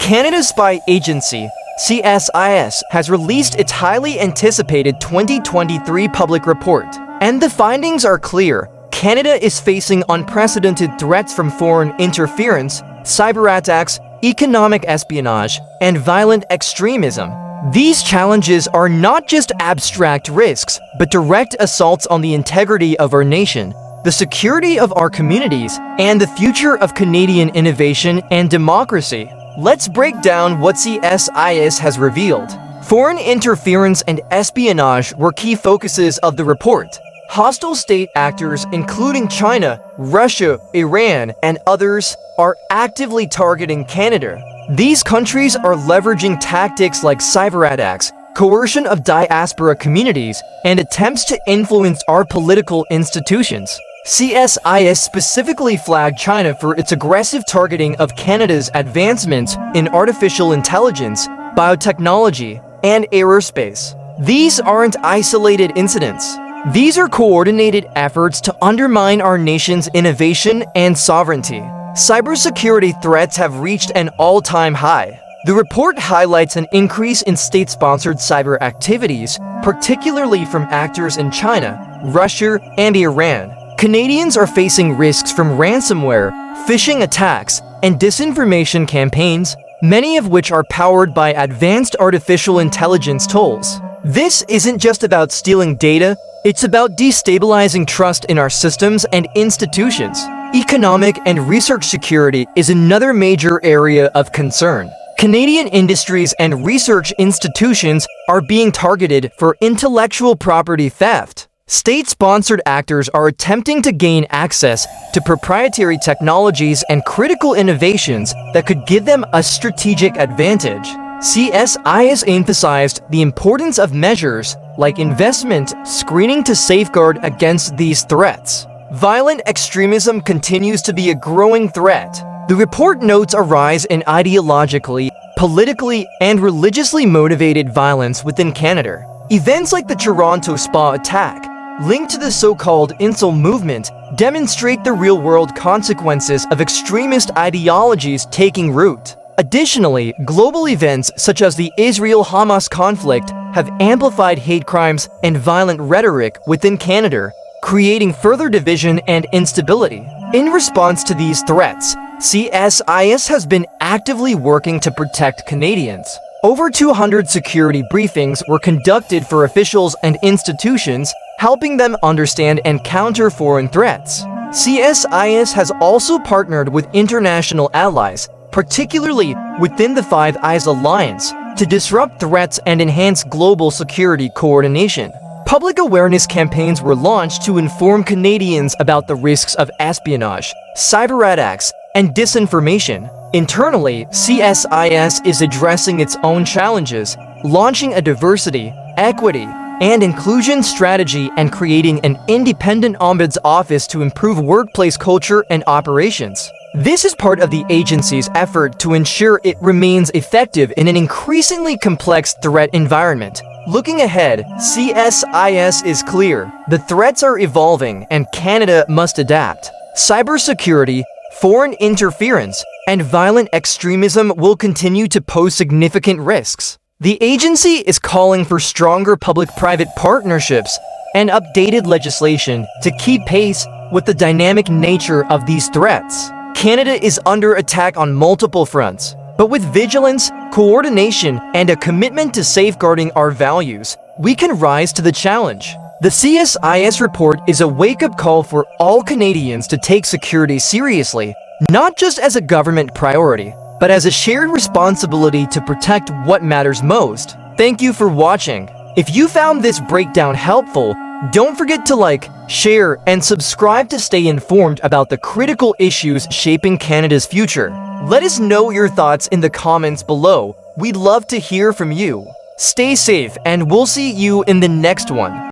Canada's spy agency, CSIS, has released its highly anticipated 2023 public report, and the findings are clear. Canada is facing unprecedented threats from foreign interference, cyberattacks, economic espionage, and violent extremism. These challenges are not just abstract risks, but direct assaults on the integrity of our nation, the security of our communities, and the future of Canadian innovation and democracy. Let's break down what CSIS has revealed. Foreign interference and espionage were key focuses of the report. Hostile state actors, including China, Russia, Iran, and others, are actively targeting Canada. These countries are leveraging tactics like cyberattacks, coercion of diaspora communities, and attempts to influence our political institutions. CSIS specifically flagged China for its aggressive targeting of Canada's advancements in artificial intelligence, biotechnology, and aerospace. These aren't isolated incidents. These are coordinated efforts to undermine our nation's innovation and sovereignty. Cybersecurity threats have reached an all-time high. The report highlights an increase in state-sponsored cyber activities, particularly from actors in China, Russia, and Iran. Canadians are facing risks from ransomware, phishing attacks, and disinformation campaigns, many of which are powered by advanced artificial intelligence tools. This isn't just about stealing data, it's about destabilizing trust in our systems and institutions. Economic and research security is another major area of concern. Canadian industries and research institutions are being targeted for intellectual property theft. State-sponsored actors are attempting to gain access to proprietary technologies and critical innovations that could give them a strategic advantage. CSIS emphasized the importance of measures like investment screening to safeguard against these threats. Violent extremism continues to be a growing threat. The report notes a rise in ideologically, politically, and religiously motivated violence within Canada. Events like the Toronto spa attack, linked to the so-called incel movement, demonstrate the real-world consequences of extremist ideologies taking root. Additionally, global events such as the Israel-Hamas conflict have amplified hate crimes and violent rhetoric within Canada, creating further division and instability. In response to these threats, CSIS has been actively working to protect Canadians. Over 200 security briefings were conducted for officials and institutions, helping them understand and counter foreign threats. CSIS has also partnered with international allies, particularly within the Five Eyes Alliance, to disrupt threats and enhance global security coordination. Public awareness campaigns were launched to inform Canadians about the risks of espionage, cyberattacks, and disinformation. Internally, CSIS is addressing its own challenges, launching a diversity, equity, and inclusion strategy and creating an independent ombuds office to improve workplace culture and operations. This is part of the agency's effort to ensure it remains effective in an increasingly complex threat environment. Looking ahead, CSIS is clear. The threats are evolving and Canada must adapt. Cybersecurity, foreign interference, and violent extremism will continue to pose significant risks. The agency is calling for stronger public-private partnerships and updated legislation to keep pace with the dynamic nature of these threats. Canada is under attack on multiple fronts, but with vigilance, coordination, and a commitment to safeguarding our values, we can rise to the challenge. The CSIS report is a wake-up call for all Canadians to take security seriously, not just as a government priority, but as a shared responsibility to protect what matters most. Thank you for watching. If you found this breakdown helpful, don't forget to like, share, and subscribe to stay informed about the critical issues shaping Canada's future. Let us know your thoughts in the comments below. We'd love to hear from you. Stay safe, and we'll see you in the next one.